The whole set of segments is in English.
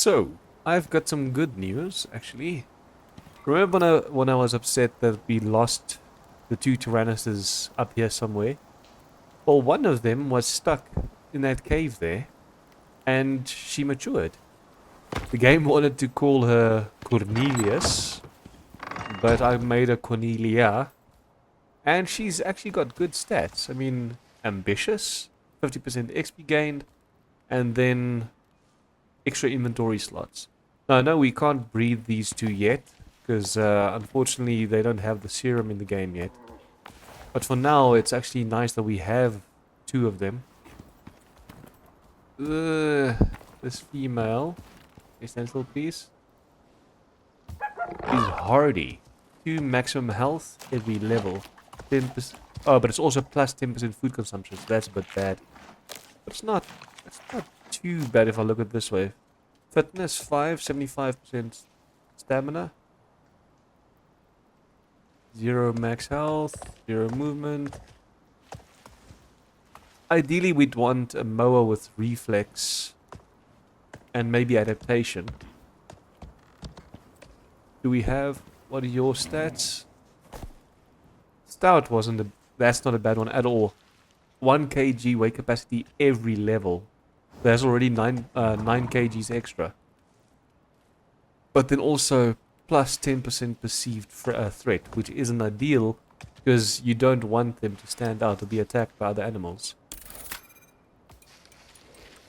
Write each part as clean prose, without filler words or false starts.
So, I've got some good news, actually. Remember when I was upset that we lost the two Tyrannuses up here somewhere? Well, one of them was stuck in that cave there, and she matured. The game wanted to call her Cornelius, but I made her Cornelia, and she's actually got good stats. I mean, ambitious, 50% XP gained, and then extra inventory slots. Now, no, we can't breed these two yet, because unfortunately they don't have the serum in the game yet. But for now, it's actually nice that we have two of them. This female, stand still please, is hardy. 2 maximum health every level. 10%. Oh, but it's also plus 10% food consumption, so that's a bit bad. But it's not too bad if I look at it this way. Fitness 5, 75% stamina. 0 max health, 0 movement. Ideally, we'd want a mower with reflex and maybe adaptation. Do we have... What are your stats? Stout wasn't a... That's not a bad one at all. 1 kg weight capacity every level. There's already 9 kgs extra. But then also plus 10% perceived threat, which isn't ideal because you don't want them to stand out or be attacked by other animals.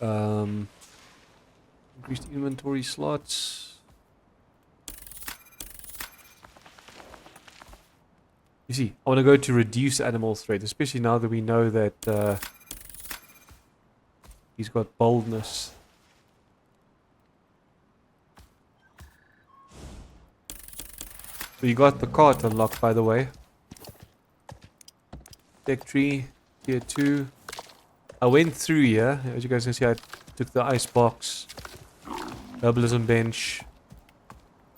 Increased inventory slots. You see, I want to go to reduce animal threat, especially now that we know that he's got boldness. So you got the cart unlocked, by the way. Tech tree, tier 2. I went through here. As you guys can see, I took the ice box, herbalism bench.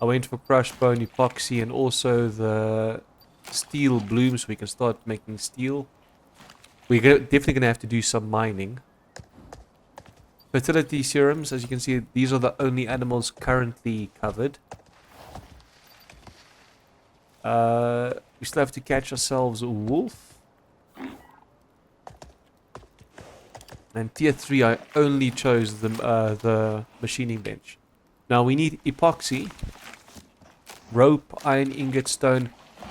I went for crushed bone, epoxy, and also the steel bloom so we can start making steel. We're definitely going to have to do some mining. Fertility serums, as you can see, these are the only animals currently covered. We still have to catch ourselves a wolf. And tier 3, I only chose the machining bench. Now we need epoxy, rope, iron ingot, stone.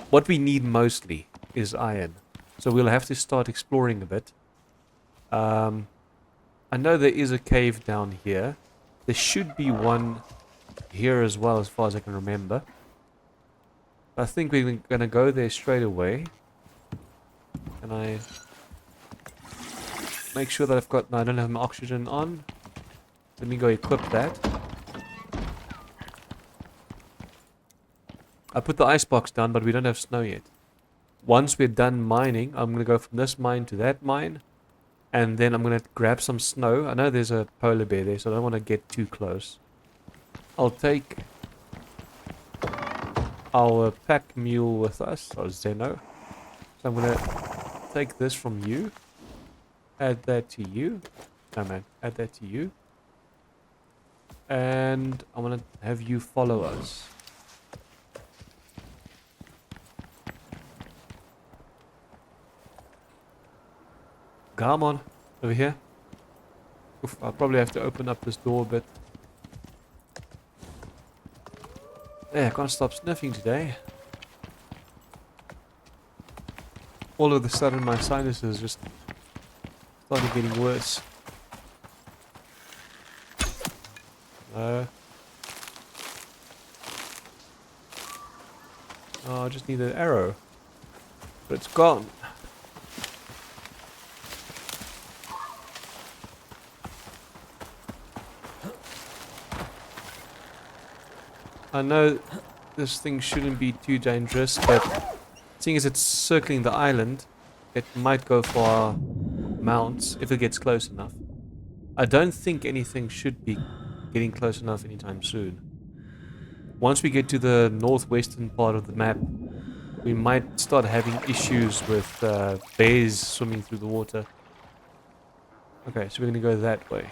What we need mostly is iron. So we'll have to start exploring a bit. I know there is a cave down here. There should be one here as well, as far as I can remember. I think we're going to go there straight away. Can I make sure that I've got... No, I don't have my oxygen on. Let me go equip that. I put the icebox down, but we don't have snow yet. Once we're done mining, I'm going to go from this mine to that mine. And then I'm going to grab some snow. I know there's a polar bear there, so I don't want to get too close. I'll take our pack mule with us, or Zeno. So I'm going to take this from you. Add that to you. No, man. Add that to you. And I'm going to have you follow us. Come on. Over here. Oof, I'll probably have to open up this door a bit. Yeah, I can't stop sniffing today. All of a sudden my sinuses just started getting worse. Oh, I just need an arrow. But it's gone. I know this thing shouldn't be too dangerous, but seeing as it's circling the island, it might go for our mounts if it gets close enough. I don't think anything should be getting close enough anytime soon. Once we get to the northwestern part of the map, we might start having issues with bears swimming through the water. Okay, so we're going to go that way.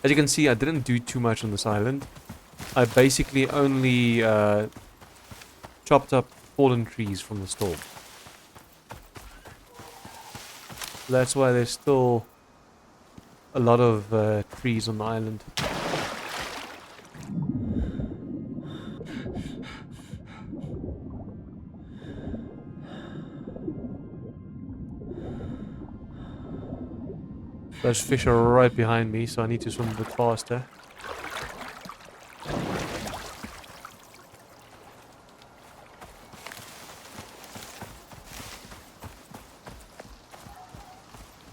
As you can see, I didn't do too much on this island. I basically only chopped up fallen trees from the storm. That's why there's still a lot of trees on the island. Those fish are right behind me, so I need to swim a bit faster.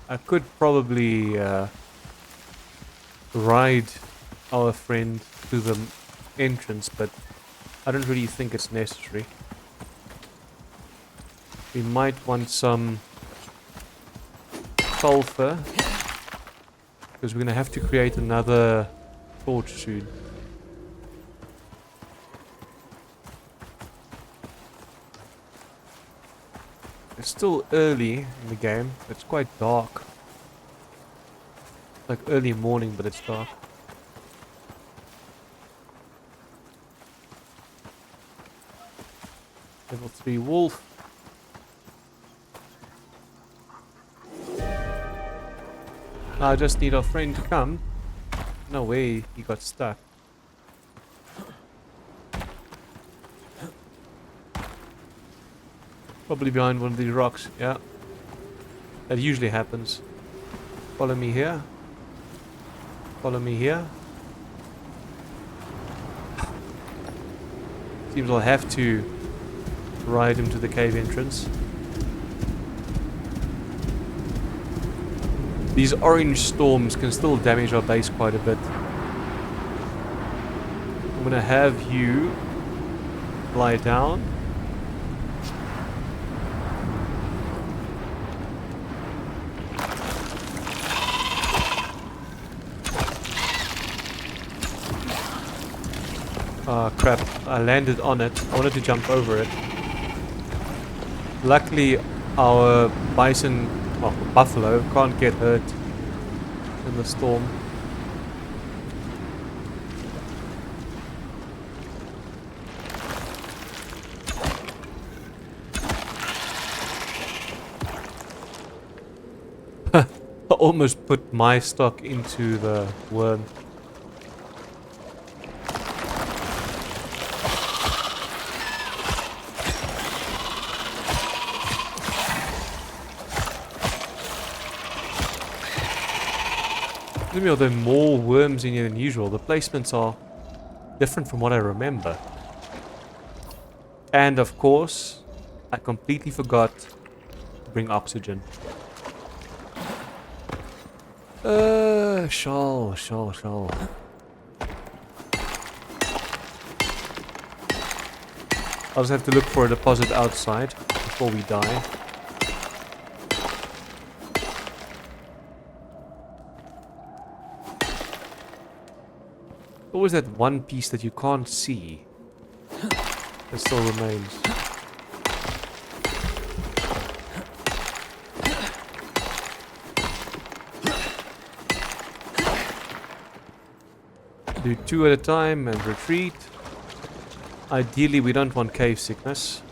I could probably ride our friend to the entrance, but I don't really think it's necessary. We might want some sulfur, because we're going to have to create another torch soon. It's still early in the game. It's quite dark. Like early morning, but it's dark. Level 3 wolf. I just need our friend to come. No way he got stuck. Probably behind one of these rocks, yeah. That usually happens. Follow me here. Follow me here. Seems I'll have to ride him to the cave entrance. These orange storms can still damage our base quite a bit. I'm gonna have you lie down. Oh crap, I landed on it. I wanted to jump over it. Luckily our bison, well, buffalo, can't get hurt in the storm. I almost put my stock into the worm. There are more worms in here than usual. The placements are different from what I remember. And of course, I completely forgot to bring oxygen. Charl. I'll just have to look for a deposit outside before we die. Always that one piece that you can't see that still remains. Do 2 at a time and retreat. Ideally, we don't want cave sickness.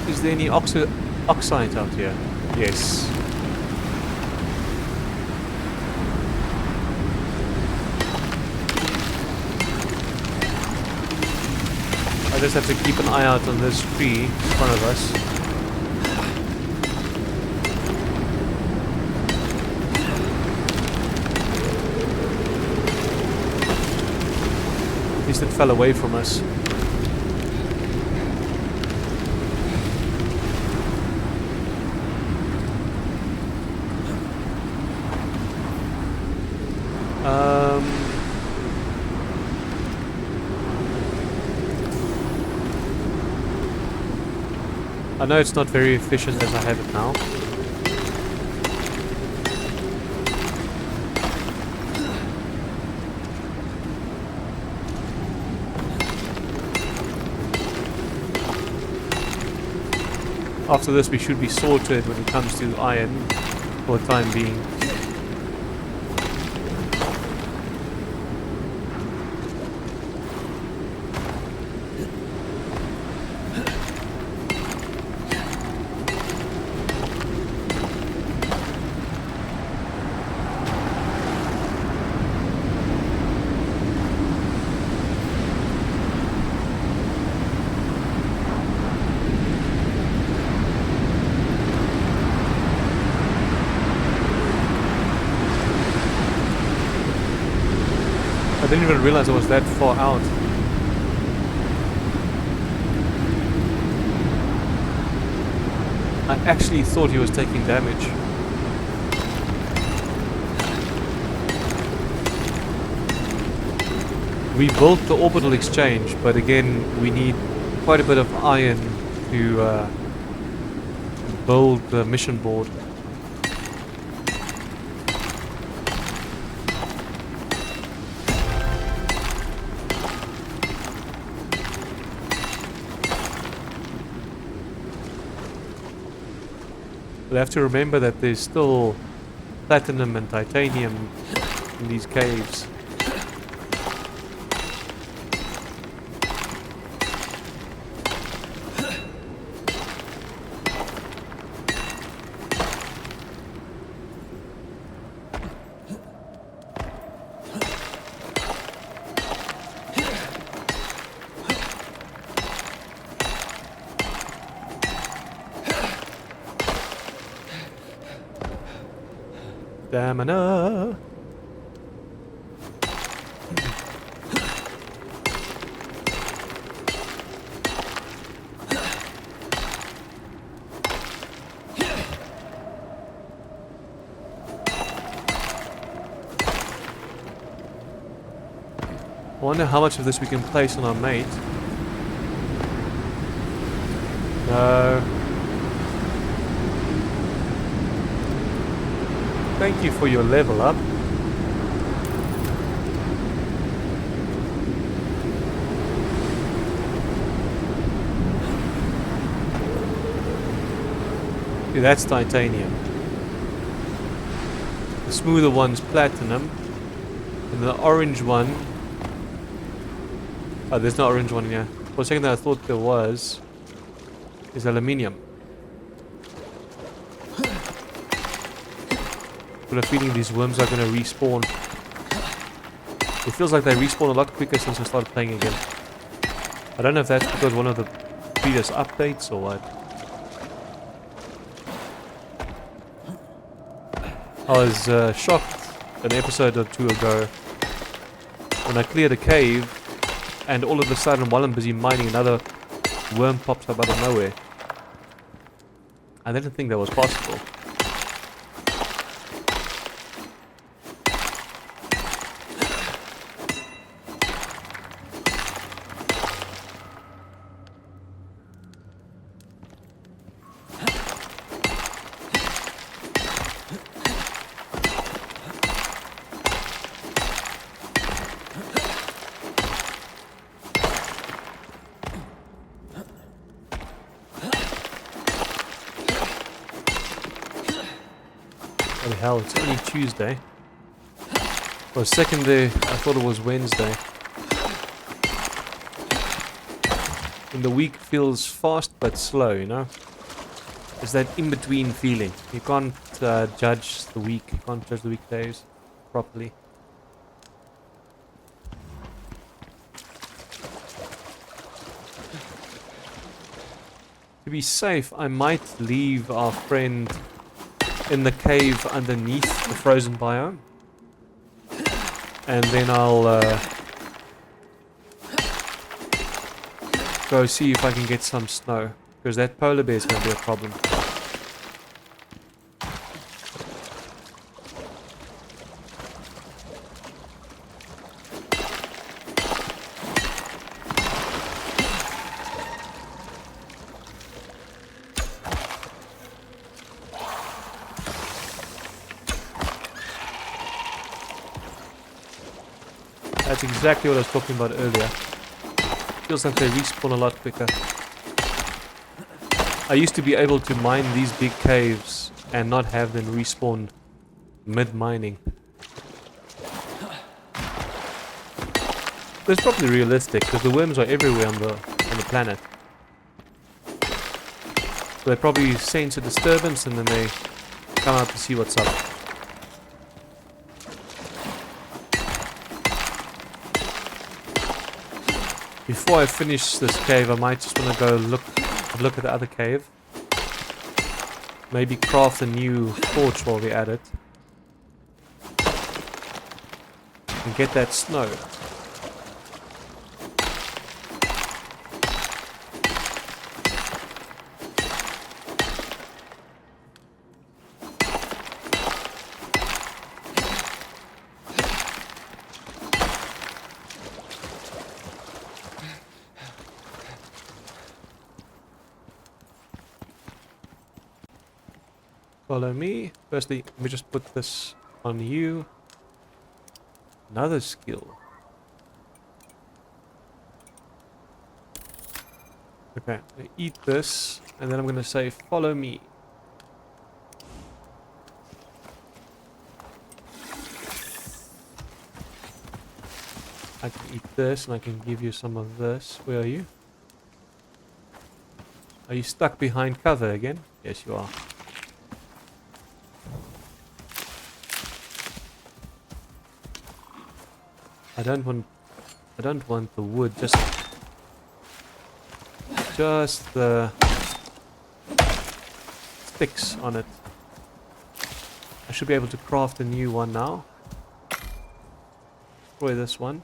Is there any oxide out here? Yes. I just have to keep an eye out on this tree in front of us. At least it fell away from us. I know it's not very efficient as I have it now. After this, we should be sorted when it comes to iron for the time being. I didn't even realize I was that far out. I actually thought he was taking damage. We built the orbital exchange, but again, we need quite a bit of iron to build the mission board. We have to remember that there's still platinum and titanium in these caves. Stamina. I wonder how much of this we can place on our mate. No. Thank you for your level up. See, that's titanium. The smoother one's platinum. And the orange one... Oh, there's no orange one here. For a second there I thought there was... is aluminium. But I'm feeling these worms are going to respawn. It feels like they respawn a lot quicker since I started playing again. I don't know if that's because one of the previous updates or what. I was shocked an episode or two ago when I cleared a cave and all of a sudden while I'm busy mining another worm pops up out of nowhere. I didn't think that was possible. Holy hell, it's only Tuesday. For a second there, I thought it was Wednesday. And the week feels fast but slow, you know? It's that in-between feeling. You can't judge the week, you can't judge the weekdays properly. To be safe, I might leave our friend in the cave underneath the frozen biome. And then I'll go see if I can get some snow. Because that polar bear is going to be a problem. That's exactly what I was talking about earlier. Feels like they respawn a lot quicker. I used to be able to mine these big caves and not have them respawn mid-mining. That's probably realistic because the worms are everywhere on the planet. So they probably sense a disturbance and then they come out to see what's up. Before I finish this cave, I might just want to go look at the other cave. Maybe craft a new torch while we're at it. And get that snow. Follow me. Firstly, let me just put this on you. Another skill. Okay, I'm gonna eat this, and then I'm gonna say, follow me. I can eat this, and I can give you some of this. Where are you? Are you stuck behind cover again? Yes, you are. I don't want the wood, just the sticks on it. I should be able to craft a new one now. Destroy this one.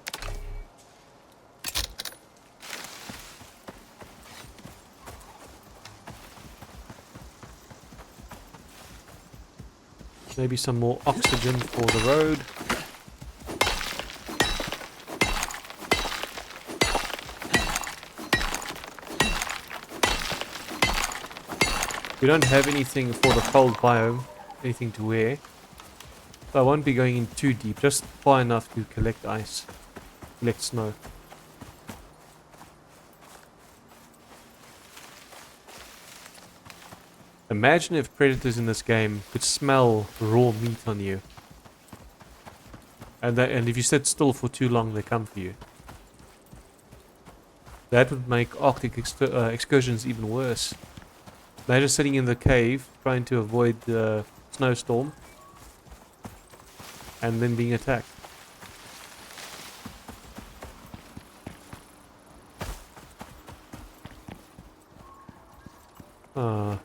Maybe some more oxygen for the road. We don't have anything for the cold biome, anything to wear. So I won't be going in too deep, just far enough to collect ice, collect snow. Imagine if predators in this game could smell raw meat on you. And if you sit still for too long, they come for you. That would make Arctic excursions even worse. Imagine sitting in the cave, trying to avoid the snowstorm, and then being attacked. Ah.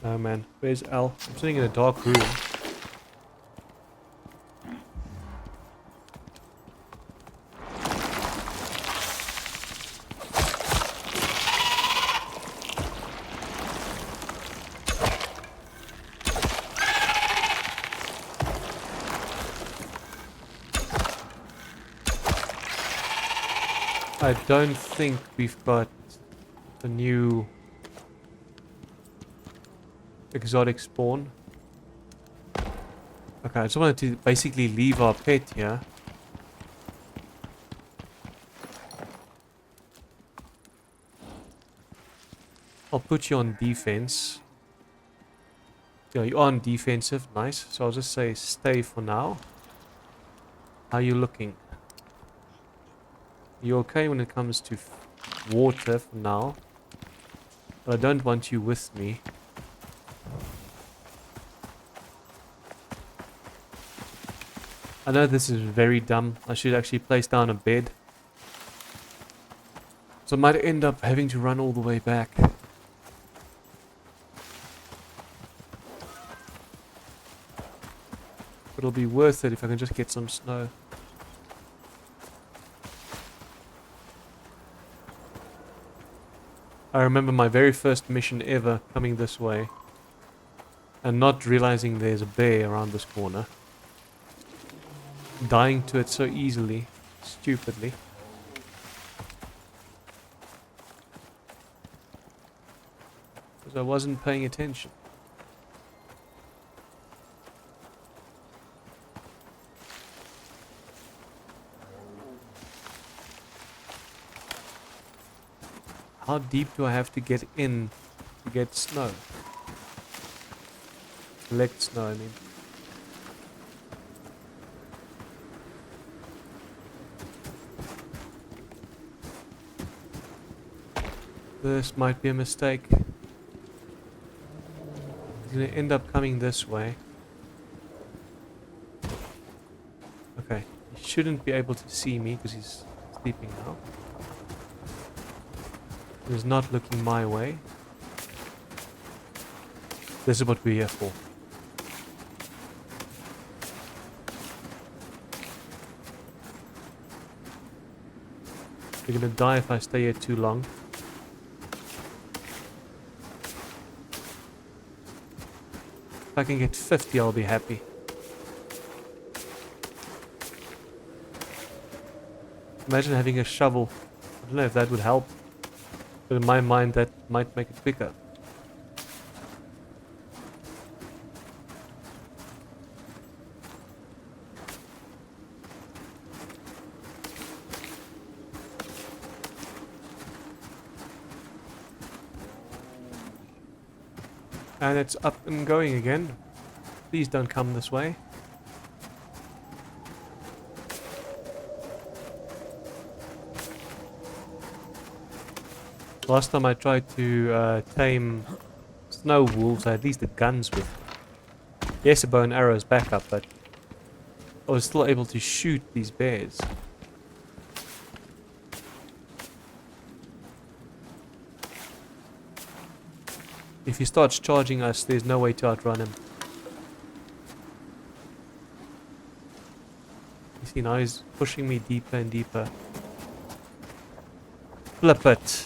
Oh man, where's Al? I'm sitting in a dark room. I don't think we've got a new exotic spawn. Okay, I just wanted to basically leave our pet here. I'll put you on defense. Yeah, you're on defensive, nice. So I'll just say stay for now. How are you looking? You're okay when it comes to water for now. But I don't want you with me. I know this is very dumb. I should actually place down a bed. So I might end up having to run all the way back. But it'll be worth it if I can just get some snow. I remember my very first mission ever coming this way and not realizing there's a bear around this corner. Dying to it so easily, stupidly. Because I wasn't paying attention. How deep do I have to get in to get snow? Collect snow, I mean. This might be a mistake. He's gonna end up coming this way. Okay, he shouldn't be able to see me because he's sleeping now. He's not looking my way. This is what we're here for. You're gonna die if I stay here too long. If I can get 50, I'll be happy. Imagine having a shovel. I don't know if that would help. But in my mind, that might make it quicker. And it's up and going again. Please don't come this way. Last time I tried to tame snow wolves, I had at least the guns with me. Yes, a bow and arrow is backup, but I was still able to shoot these bears. If he starts charging us, there's no way to outrun him. You see, now he's pushing me deeper and deeper. Flip it.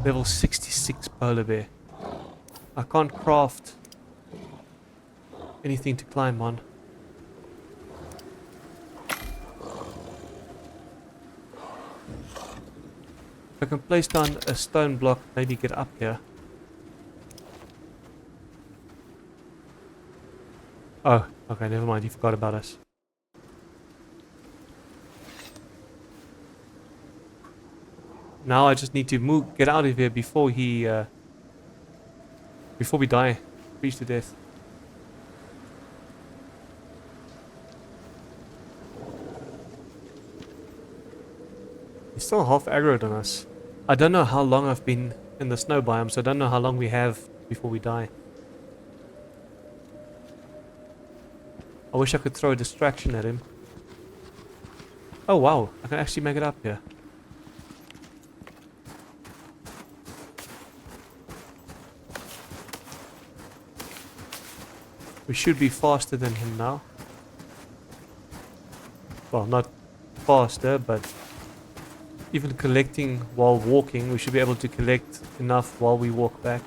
Level 66 polar bear. I can't craft anything to climb on. If I can place down a stone block, maybe get up here. Oh, okay, never mind, you forgot about us. Now I just need to move, get out of here before we die, freeze to death. He's still half aggroed on us. I don't know how long I've been in the snow biome, so I don't know how long we have before we die. I wish I could throw a distraction at him. Oh wow, I can actually make it up here. We should be faster than him now. Well, not faster, but even collecting while walking, we should be able to collect enough while we walk back.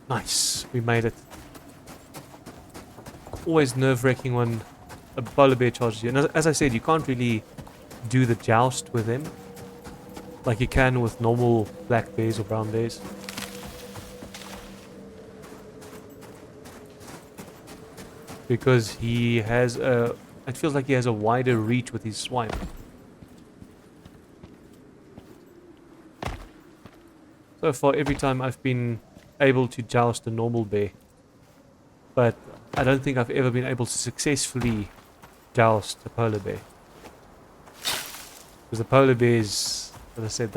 Nice, we made it. Always nerve-wracking when a polar bear charges you. And as I said, you can't really do the joust with him like you can with normal black bears or brown bears. Because he has a... it feels like he has a wider reach with his swipe. So far, every time I've been able to joust a normal bear. But I don't think I've ever been able to successfully joust a polar bear. Because the polar bears... as I said,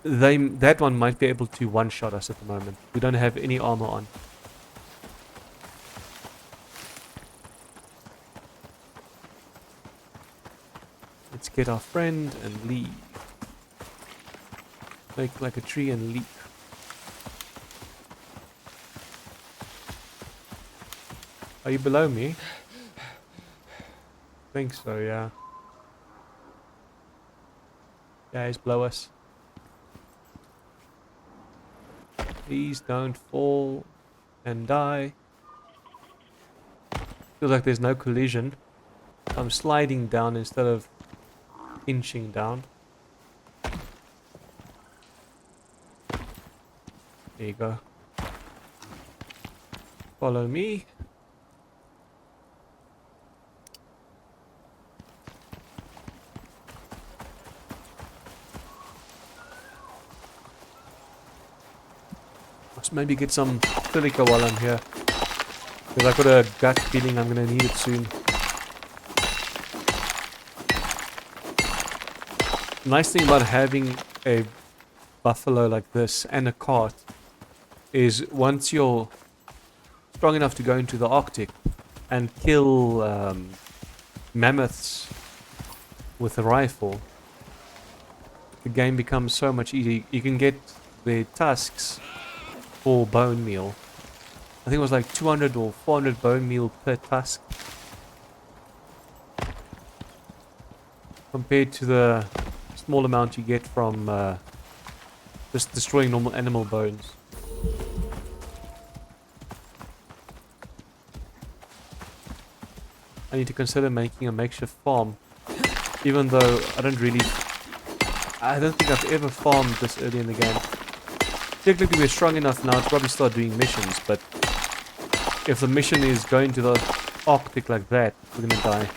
that one might be able to one-shot us at the moment. We don't have any armor on. Let's get our friend and leave. Make like a tree and leap. Are you below me? I think so, yeah. Yeah, he's below us. Please don't fall and die. Feels like there's no collision. I'm sliding down instead of inching down. There you go. Follow me. Must maybe get some silica while I'm here. Because I've got a gut feeling I'm going to need it soon. The nice thing about having a buffalo like this and a cart is once you're strong enough to go into the Arctic and kill mammoths with a rifle, the game becomes so much easier. You can get their tusks for bone meal. I think it was like 200 or 400 bone meal per tusk. Compared to the small amount you get from just destroying normal animal bones. I need to consider making a makeshift farm. Even though I don't think I've ever farmed this early in the game. Technically we're strong enough now to probably start doing missions, but if the mission is going to the Arctic like that, we're gonna die.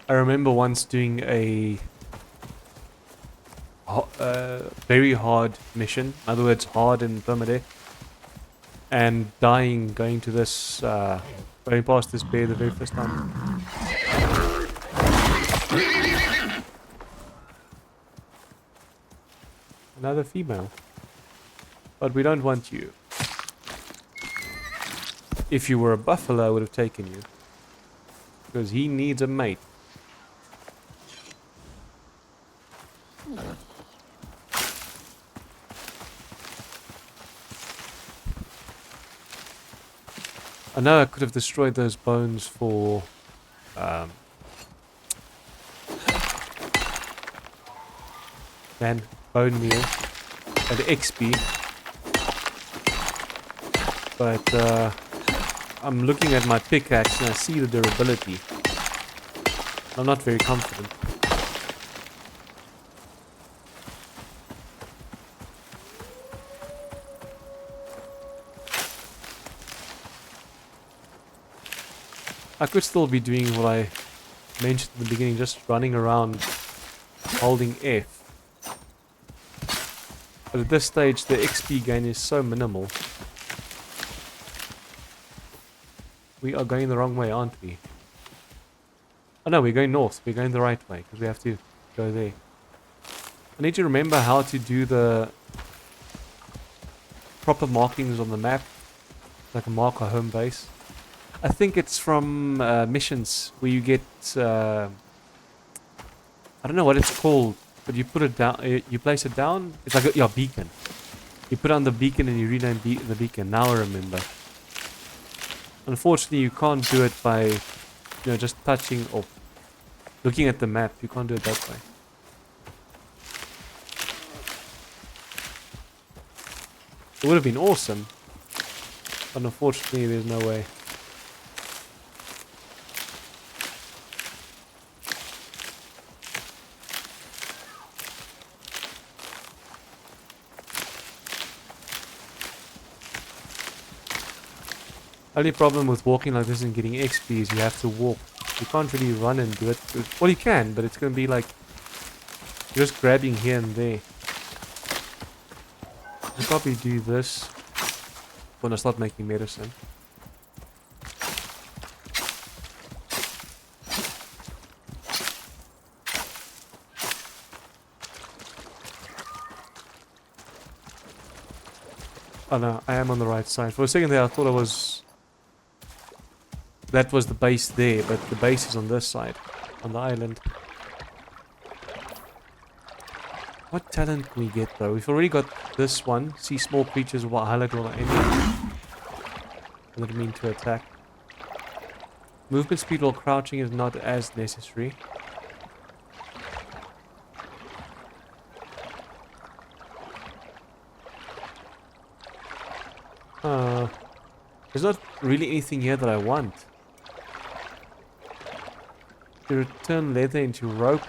I remember once doing a very hard mission, in other words hard in permadeath, and dying going to this, going past this bear the very first time. Another female. But we don't want you. If you were a buffalo, I would have taken you. Because he needs a mate. I know I could have destroyed those bones for bone meal and XP, but I'm looking at my pickaxe and I see the durability. I'm not very confident. I could still be doing what I mentioned in the beginning, just running around holding F. But at this stage the XP gain is so minimal. We are going the wrong way, aren't we? Oh no, we're going north. We're going the right way because we have to go there. I need to remember how to do the proper markings on the map, like a mark a home base. I think it's from missions where you get I don't know what it's called, but you put it down, you place it down. It's like a beacon. You put on the beacon and you rename the beacon. Now I remember. Unfortunately, you can't do it by just touching or looking at the map. You can't do it that way. It would have been awesome, but unfortunately there's no way. Only problem with walking like this and getting XP is you have to walk. You can't really run and do it. Well, you can, but it's going to be like you're just grabbing here and there. I'll probably do this when I start making medicine. Oh no, I am on the right side. For a second there I thought that was the base there, but the base is on this side, on the island. What talent can we get though? We've already got this one. See small creatures will highlight all the enemies. I didn't mean to attack. Movement speed while crouching is not as necessary. There's not really anything here that I want. To return leather into rope.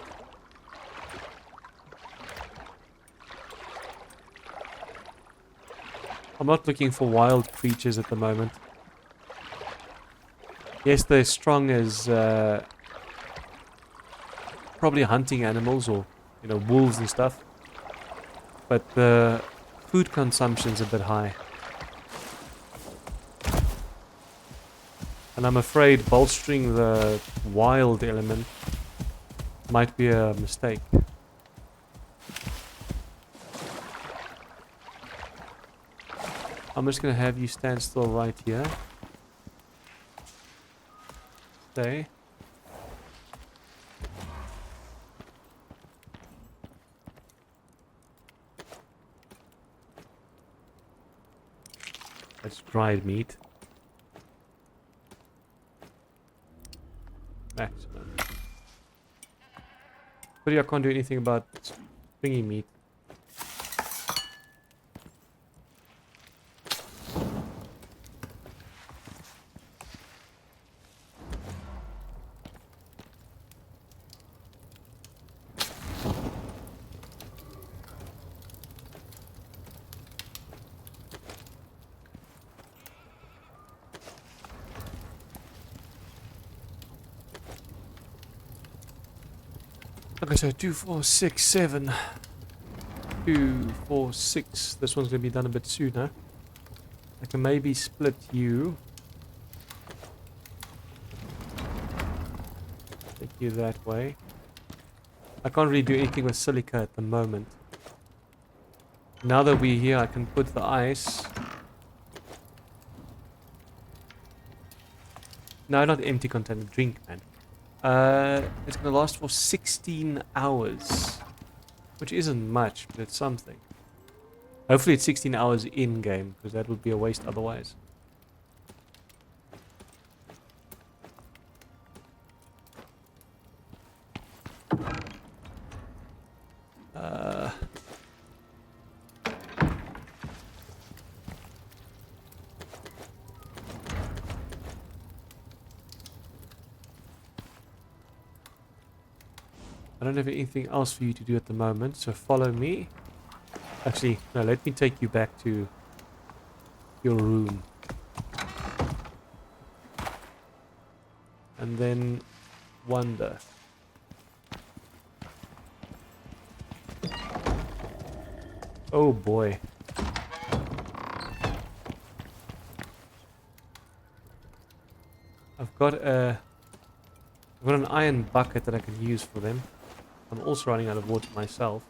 I'm not looking for wild creatures at the moment. Yes, they're strong as probably hunting animals or, you know, wolves and stuff. But the food consumption's a bit high. And I'm afraid bolstering the wild element might be a mistake. I'm just going to have you stand still right here. Stay. That's dried meat. Maximum. But I can't do anything about stringy meat. Okay, so 2, 4, 6, 7. 2, 4, 6. This one's going to be done a bit sooner. I can maybe split you. Take you that way. I can't really do anything with silica at the moment. Now that we're here, I can put the ice. No, not empty container. Drink, man. It's going to last for 16 hours. Which isn't much, but it's something. Hopefully it's 16 hours in-game, because that would be a waste otherwise. I don't have anything else for you to do at the moment, so follow me. Actually, no, let me take you back to your room. And then wander. Oh boy. I've got an iron bucket that I can use for them. I'm also running out of water myself.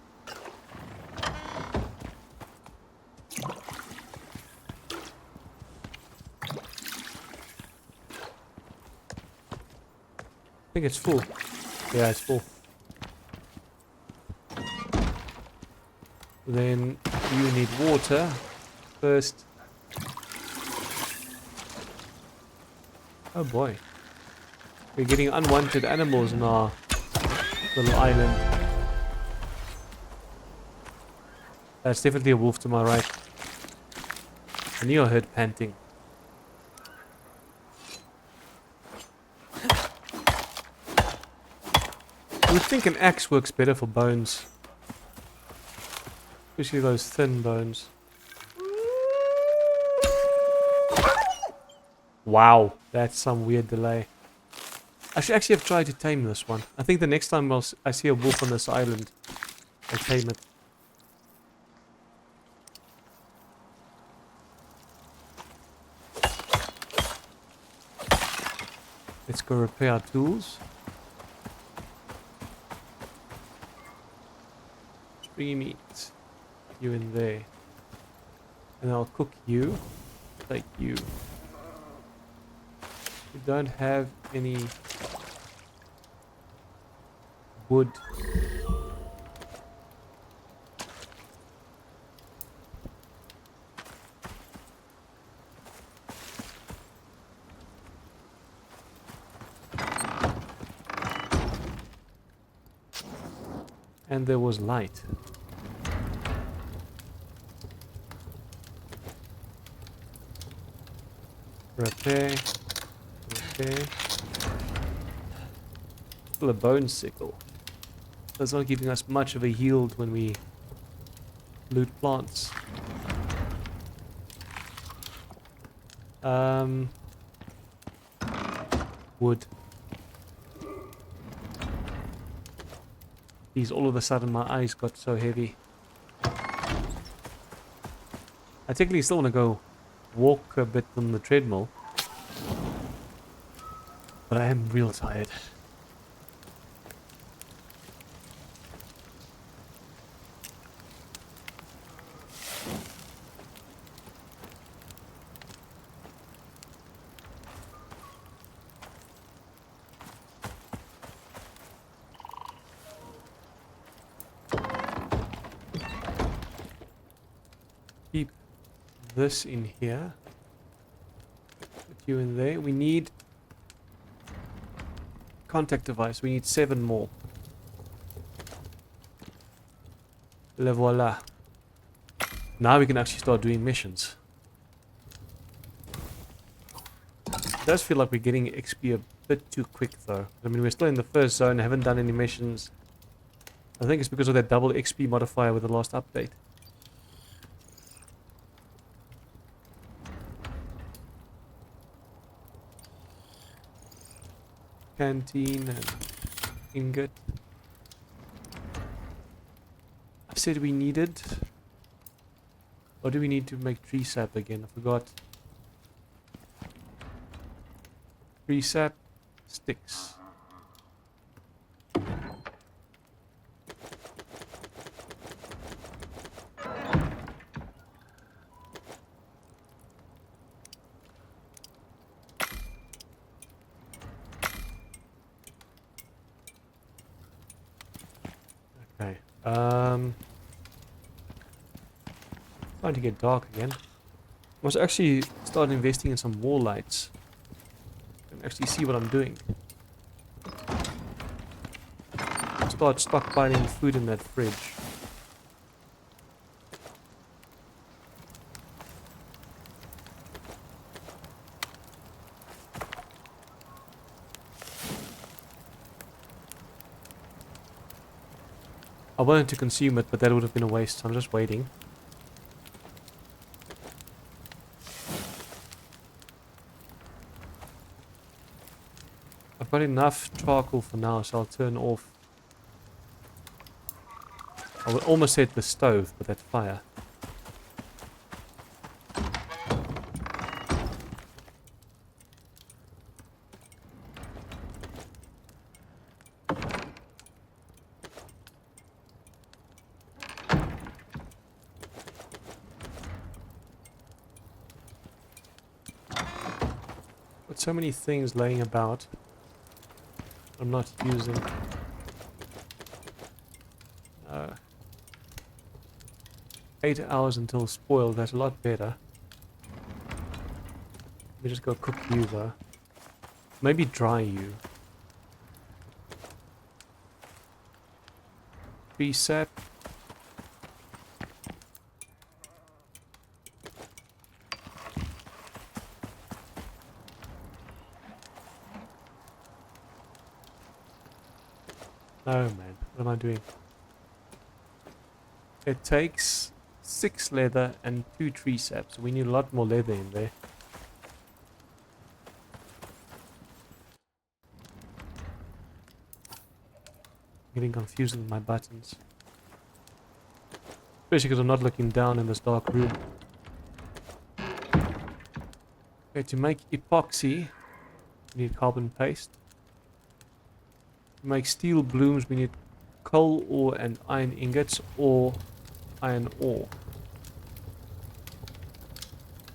I think it's full. Yeah, it's full. Then you need water first. Oh boy. We're getting unwanted animals on our little island. That's definitely a wolf to my right. I knew I heard panting. I would think an axe works better for bones. Especially those thin bones. Wow, that's some weird delay. I should actually have tried to tame this one. I think the next time I see a wolf on this island, I'll tame it. Let's go repair our tools. Stringy meat. You in there. And I'll cook you. Take you. We don't have any wood. And there was light. Repair. Repair. Still a bone sickle. That's not giving us much of a yield when we loot plants. Wood. These all of a sudden my eyes got so heavy. I technically still want to go walk a bit on the treadmill. But I am real tired. Keep this in here. Put you in there. We need contact device. We need 7 more. Le voila. Now we can actually start doing missions. It does feel like we're getting XP a bit too quick though. I mean, we're still in the first zone, haven't done any missions. I think it's because of that double XP modifier with the last update. Canteen and ingot. I said we needed... What do we need to make tree sap again? I forgot. Tree sap, sticks. Okay. Starting to get dark again. I must actually start investing in some wall lights. I can actually see what I'm doing. Start stockpiling food in that fridge. I wanted to consume it, but that would have been a waste, so I'm just waiting. I've got enough charcoal for now, so I'll turn off. I would almost set the stove, but that fire. Got so many things laying about I'm not using. 8 hours until spoiled, that's a lot better. Let me just go cook you though. Maybe dry you. Tree sap. Oh man, what am I doing? It takes 6 leather and 2 tree saps. We need a lot more leather in there. Getting confused with my buttons. Especially because I'm not looking down in this dark room. Okay, to make epoxy, we need carbon paste. To make steel blooms, we need coal ore and iron ingots or iron ore.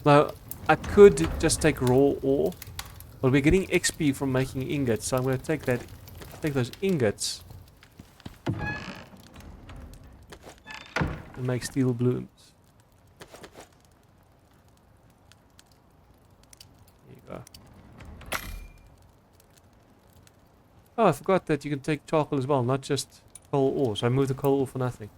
Now, I could just take raw ore, but we're getting XP from making ingots, so I'm going to take those ingots and make steel blooms. There you go. Oh, I forgot that you can take charcoal as well, not just coal ore. So I moved the coal ore for nothing.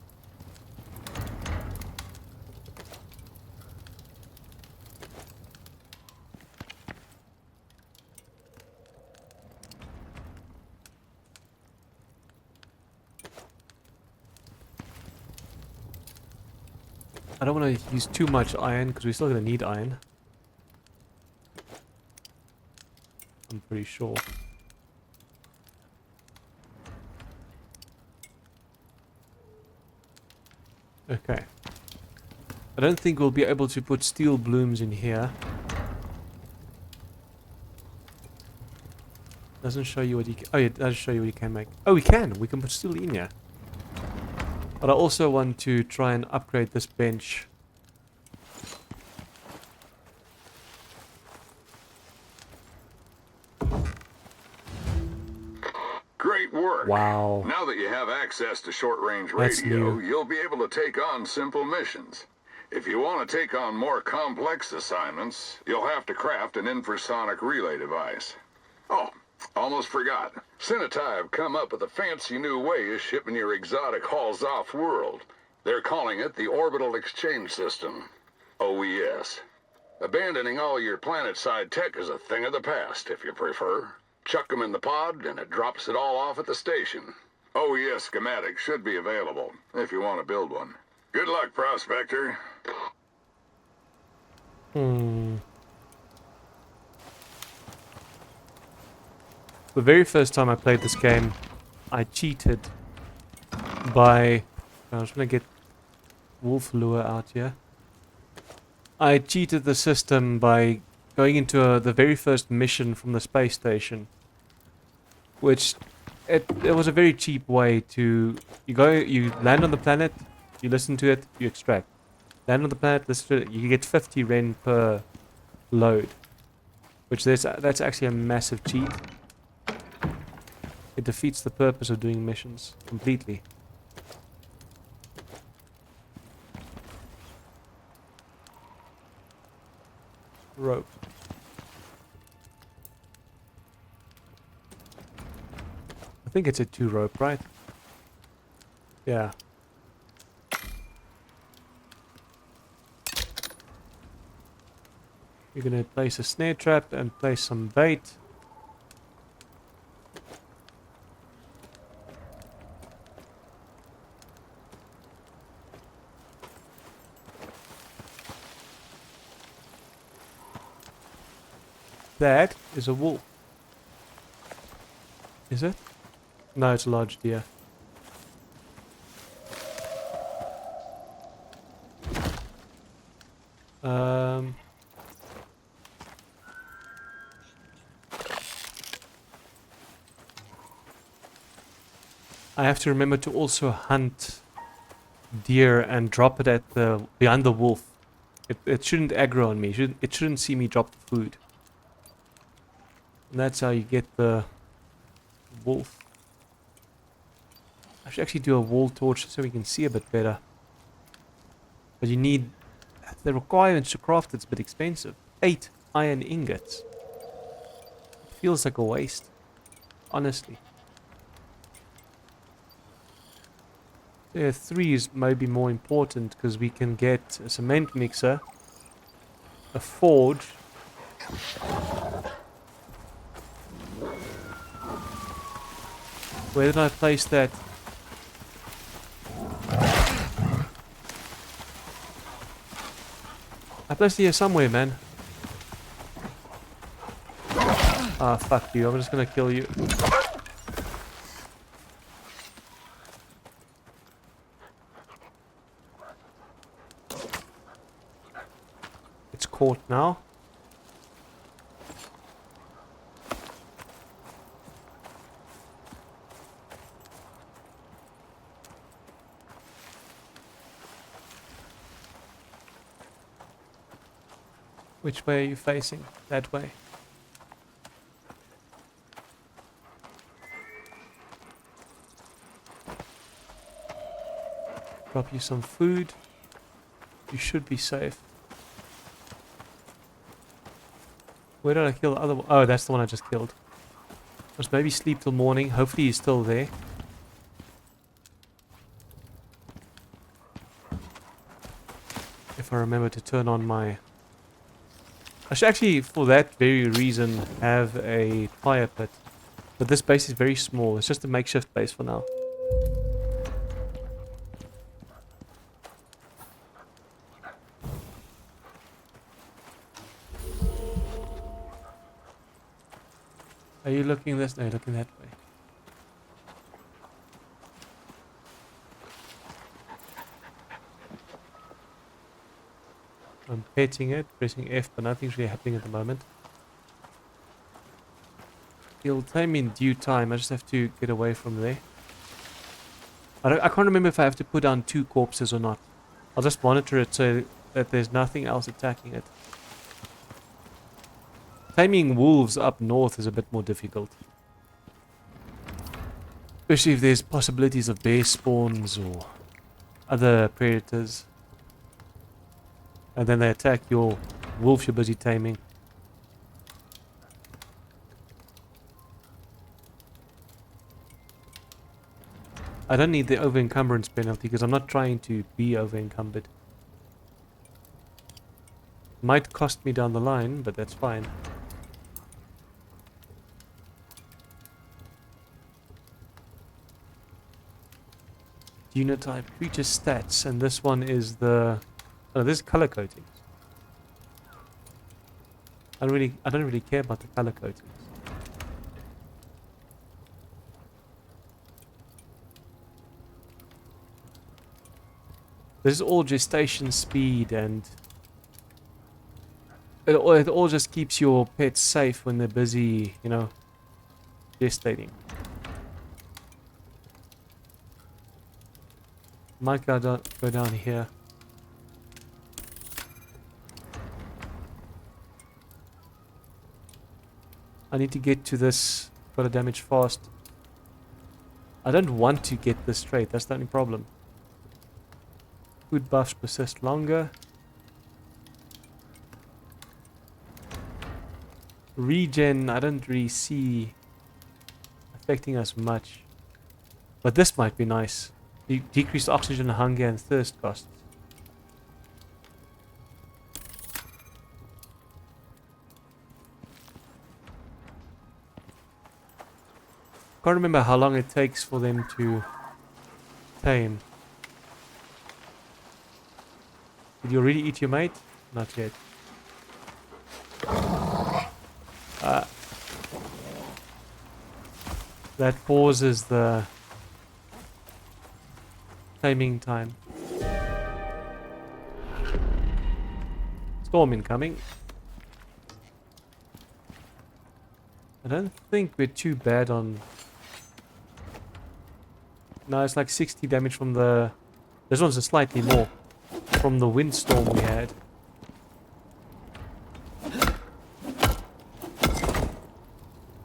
I don't want to use too much iron because we're still going to need iron. I'm pretty sure. Okay. I don't think we'll be able to put steel blooms in here. Doesn't show you what you can... Oh, yeah, it does show you what you can make. Oh, we can! We can put steel in here. But I also want to try and upgrade this bench. Great work. Wow. Now that you have access to short-range That's radio, new. you'll be able to take on simple missions. If you want to take on more complex assignments, you'll have to craft an infrasonic relay device. Oh, almost forgot. Senatai have come up with a fancy new way of shipping your exotic hauls off-world. They're calling it the Orbital Exchange System, OES. Abandoning all your planet-side tech is a thing of the past, if you prefer. Chuck them in the pod, and it drops it all off at the station. OES schematics should be available, if you want to build one. Good luck, Prospector. The very first time I played this game, I cheated by... I was going to get wolf lure out here. I cheated the system by going into the very first mission from the space station. Which, it was a very cheap way to... You land on the planet, you listen to it, you extract. Land on the planet, listen to it, you get 50 Ren per load. Which that's actually a massive cheat. It defeats the purpose of doing missions completely. Rope. I think it's a 2 rope, right? Yeah. You're gonna place a snare trap and place some bait. That is a wolf. Is it? No, it's a large deer. I have to remember to also hunt deer and drop it at behind the wolf. It shouldn't aggro on me. It shouldn't see me drop the food. And that's how you get the wolf. I should actually do a wall torch so we can see a bit better. But you need... The requirements to craft it's a bit expensive. 8 iron ingots. It feels like a waste. Honestly. Yeah, 3 is maybe more important because we can get a cement mixer, a forge, where did I place that? I placed it here somewhere, man. Ah, fuck you. I'm just gonna kill you. It's caught now. Which way are you facing? That way. Drop you some food. You should be safe. Where did I kill the other one? Oh, that's the one I just killed. Let's maybe sleep till morning. Hopefully he's still there. If I remember to turn on my... I should actually, for that very reason, have a fire pit. But this base is very small. It's just a makeshift base for now. Are you looking this? No, you're looking that way. I'm petting it, pressing F, but nothing's really happening at the moment. It'll tame in due time. I just have to get away from there. I can't remember if I have to put down 2 corpses or not. I'll just monitor it so that there's nothing else attacking it. Taming wolves up north is a bit more difficult. Especially if there's possibilities of bear spawns or other predators. And then they attack your wolf you're busy taming. I don't need the over-encumbrance penalty because I'm not trying to be over-encumbered. Might cost me down the line, but that's fine. Genotype, creature stats, and this one is the... Oh, this is color coatings. I don't really care about the color coatings. This is all gestation speed, and it all just keeps your pets safe when they're busy, you know, gestating. Might go down here. I need to get to this photo damage fast. I don't want to get this straight, that's the only problem. Food buffs persist longer. Regen, I don't really see affecting us much. But this might be nice. Decreased oxygen, hunger, and thirst costs. Can't remember how long it takes for them to tame. Did you already eat your mate? Not yet. That pauses the taming time. Storm incoming. I don't think we're too bad on... No, it's like 60 damage from the... This one's a slightly more. From the windstorm we had.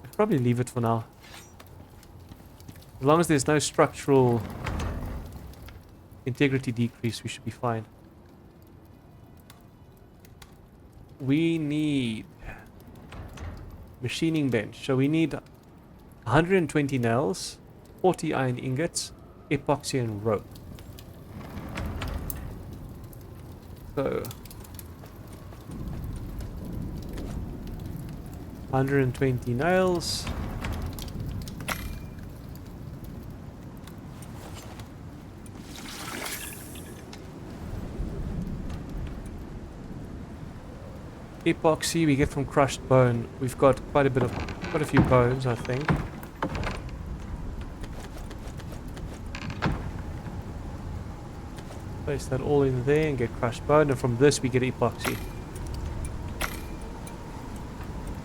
I'd probably leave it for now. As long as there's no structural integrity decrease, we should be fine. We need machining bench. So we need 120 nails, 40 iron ingots, epoxy and rope. So 120 nails. Epoxy we get from crushed bone. We've got quite a few bones, I think. Place that all in there and get crushed bone, and from this we get epoxy.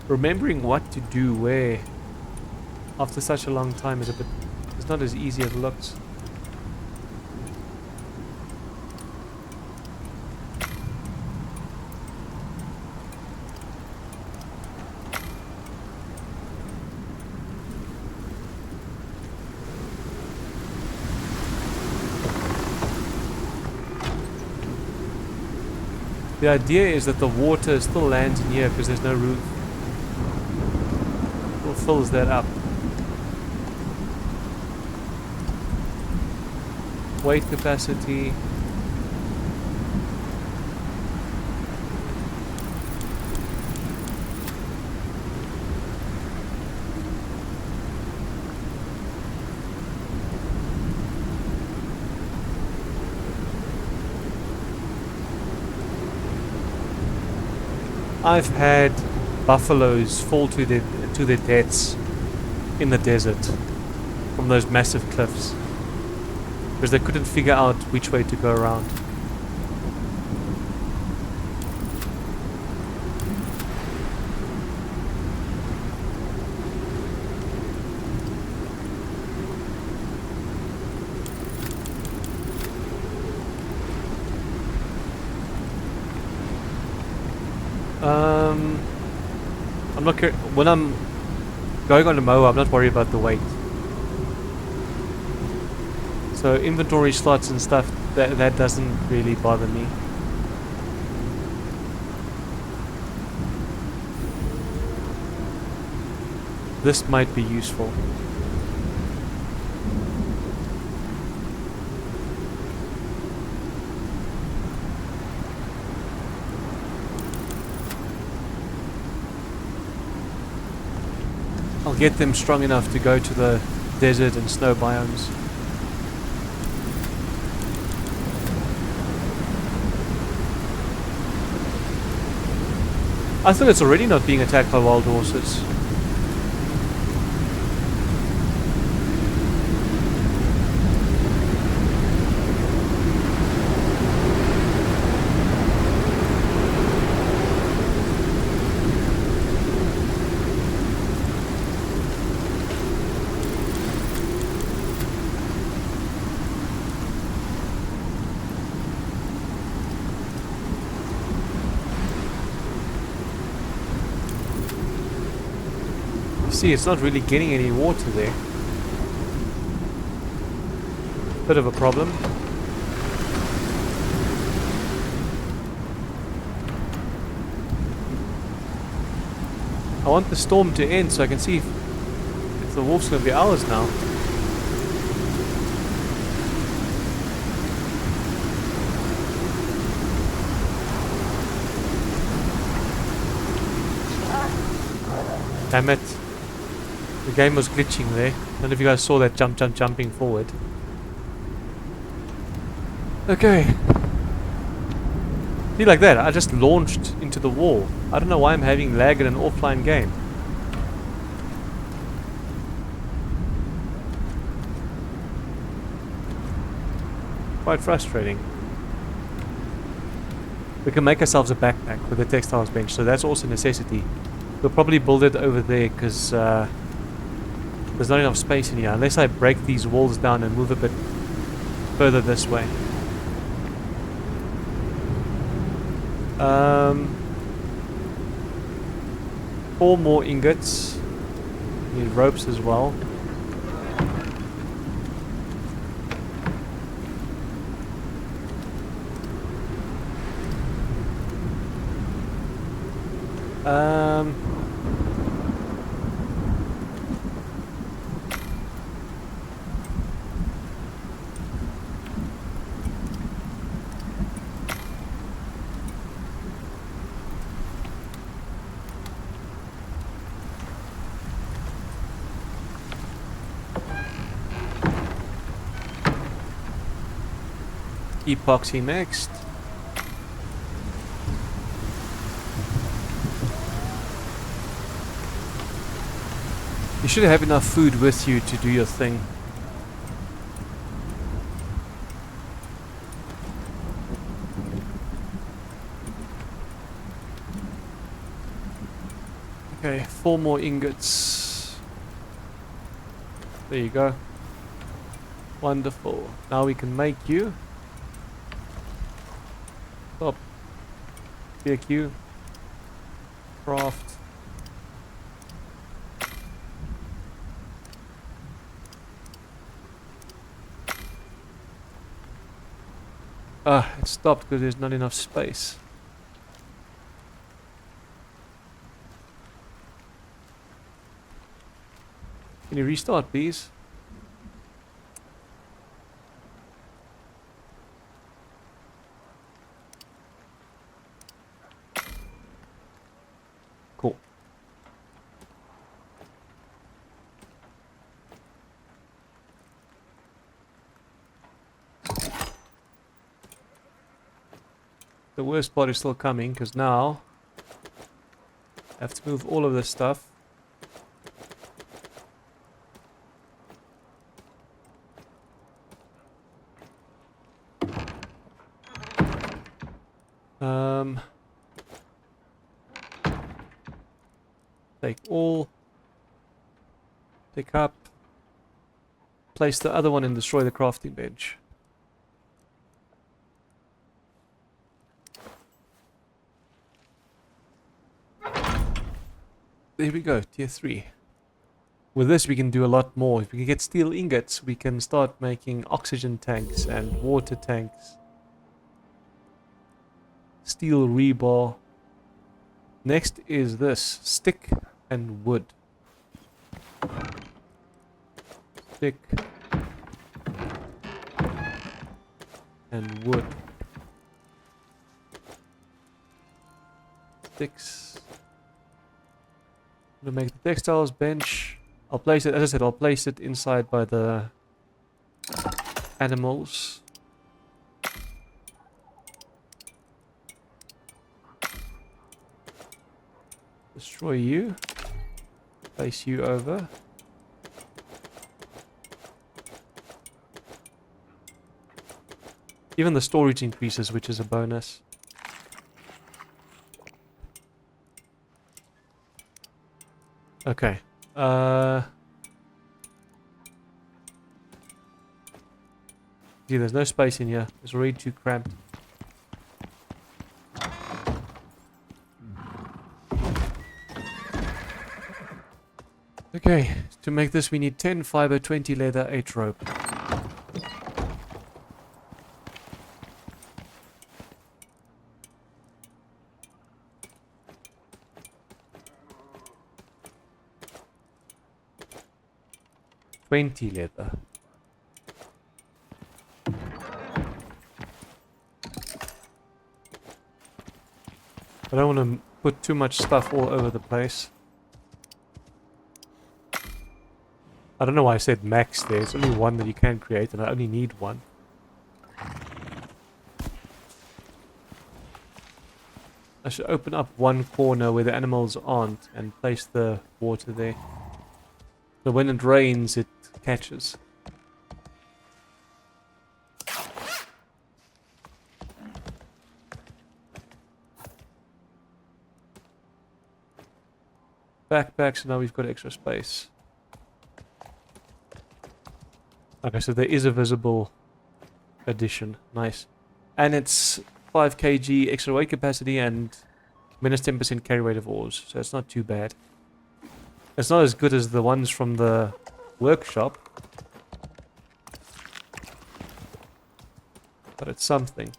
Remembering what to do where after such a long time is it's not as easy as it looks. The idea is that the water still lands in here because there's no roof. It fills that up. Weight capacity. I've had buffaloes fall to their deaths in the desert from those massive cliffs because they couldn't figure out which way to go around. I'm not when I'm going on a mower, I'm not worried about the weight. So inventory slots and stuff, that doesn't really bother me. This might be useful. I'll get them strong enough to go to the desert and snow biomes. I thought it's already not being attacked by wild horses. See, it's not really getting any water there. Bit of a problem. I want the storm to end so I can see if the wolf's going to be ours now. Damn it. The game was glitching there. I don't know if you guys saw that jumping forward. Okay. See, like that, I just launched into the wall. I don't know why I'm having lag in an offline game. Quite frustrating. We can make ourselves a backpack with a textiles bench, so that's also a necessity. We'll probably build it over there because there's not enough space in here unless I break these walls down and move a bit further this way. 4 more ingots. Need ropes as well. Epoxy next. You should have enough food with you to do your thing. Okay, 4 more ingots. There you go. Wonderful. Now we can make you. Stop. BQ. Craft. Ah, it stopped because there's not enough space. Can you restart, please? Cool. The worst part is still coming because now I have to move all of this stuff Um, take all. Pick up. Place the other one and destroy the crafting bench. There we go, tier 3. With this we can do a lot more. If we can get steel ingots, we can start making oxygen tanks and water tanks. Steel rebar. Next is this, stick and wood. Stick and wood. Sticks. I'm gonna make the textiles bench. I'll place it, as I said, I'll place it inside by the animals. Destroy you. Place you over. Even the storage increases, which is a bonus. Okay. See, there's no space in here. It's already too cramped. Okay, to make this we need 10 fiber, 20 leather, 8 rope. $20 leather. I don't want to put too much stuff all over the place. I don't know why I said max there. It's only one that you can create and I only need one. I should open up one corner where the animals aren't and place the water there. So when it rains, it catches. Backpack, so now we've got extra space. Okay, so there is a visible addition. Nice. And it's 5 kg extra weight capacity and minus 10% carry weight of ores, so it's not too bad. It's not as good as the ones from the workshop, but it's something.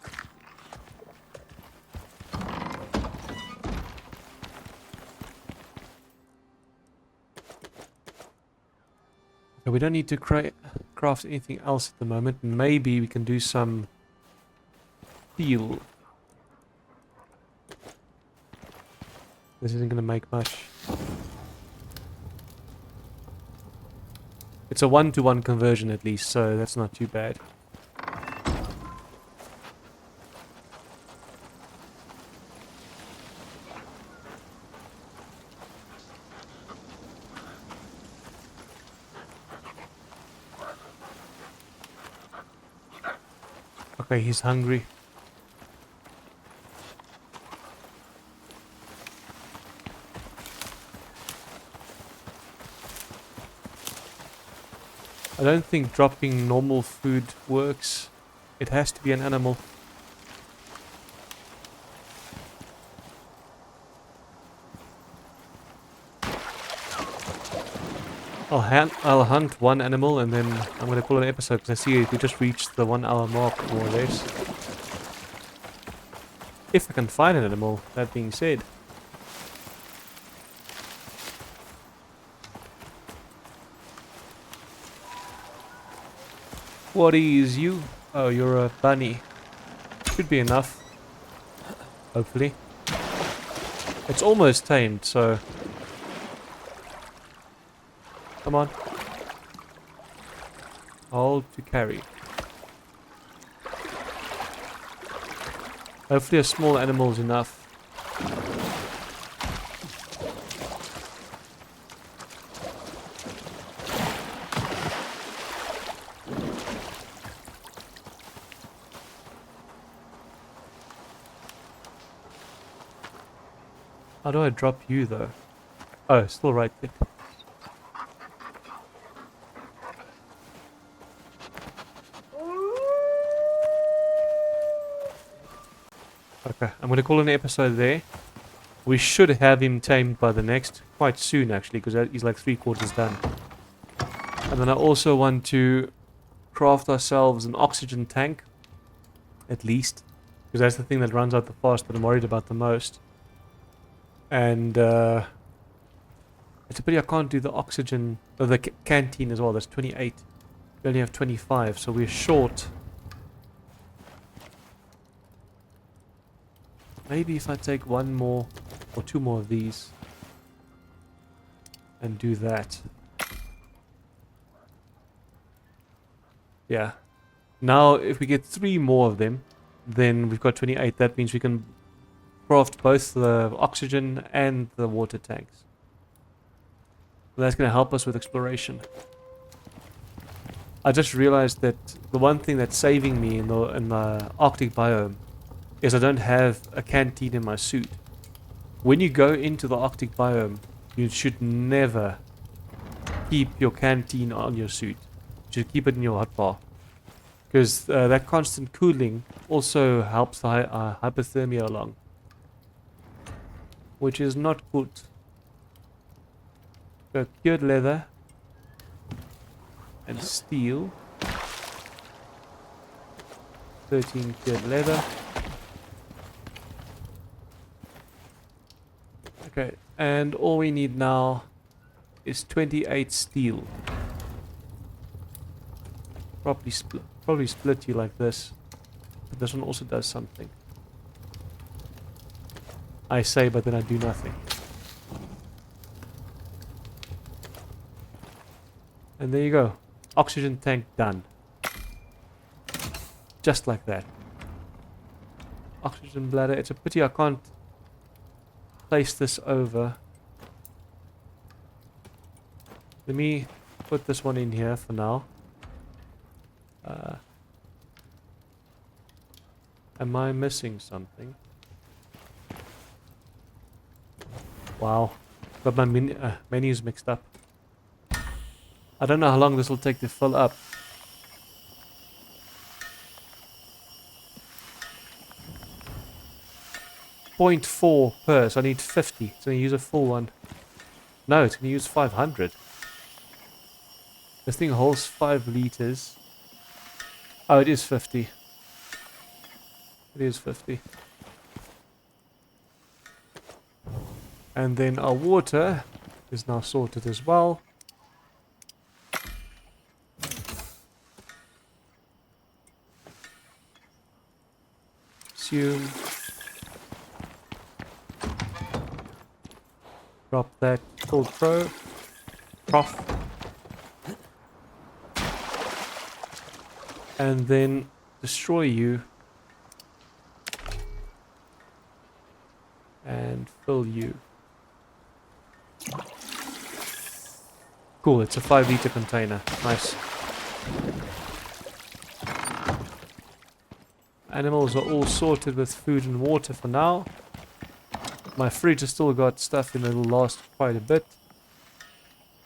Okay, we don't need to craft anything else at the moment. Maybe we can do some steel. This isn't going to make much. It's a 1-to-1 conversion at least, so that's not too bad. Okay, he's hungry. I don't think dropping normal food works. It has to be an animal. I'll hunt one animal and then I'm going to call it an episode because I see we just reached the 1 hour mark more or less. If I can find an animal, that being said. What is you? Oh, you're a bunny. Should be enough. Hopefully. It's almost tamed, so... Come on. Hold to carry. Hopefully a small animal is enough. How do I drop you though? Oh, still right click. Okay, I'm gonna call an episode there. We should have him tamed by the next, quite soon actually, because he's like 3/4 done. And then I also want to craft ourselves an oxygen tank, at least, because that's the thing that runs out the fast that I'm worried about the most. And it's a pity I can't do the oxygen, or the canteen as well. That's 28. We only have 25, so we're short. Maybe if I take one more or two more of these and do that. Yeah. Now, if we get 3 more of them, then we've got 28. That means we can craft both the oxygen and the water tanks. That's going to help us with exploration. I just realized that the one thing that's saving me in the Arctic biome is I don't have a canteen in my suit. When you go into the Arctic biome, you should never keep your canteen on your suit. You should keep it in your hotbar. Because that constant cooling also helps the hypothermia along. Which is not good. Got cured leather. And steel. 13 cured leather. Okay, and all we need now is 28 steel. Probably split you like this. But this one also does something. I say, but then I do nothing. And there you go. Oxygen tank done. Just like that. Oxygen bladder. It's a pity I can't place this over. Let me put this one in here for now. Am I missing something? Wow. Got my menus mixed up. I don't know how long this will take to fill up. .4 per, so I need 50. It's going to use a full one. No, it's going to use 500. This thing holds 5 liters. Oh, it is 50. It is 50. And then our water is now sorted as well. Consume. Drop that. Called Prof. And then destroy you. And fill you. Cool, it's a 5-liter container. Nice. Animals are all sorted with food and water for now. My fridge has still got stuff in it that'll last quite a bit.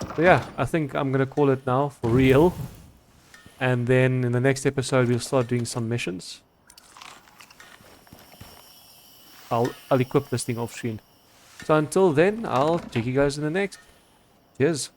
But yeah, I think I'm gonna call it now for real. And then in the next episode we'll start doing some missions. I'll equip this thing off screen. So until then, I'll check you guys in the next. Cheers.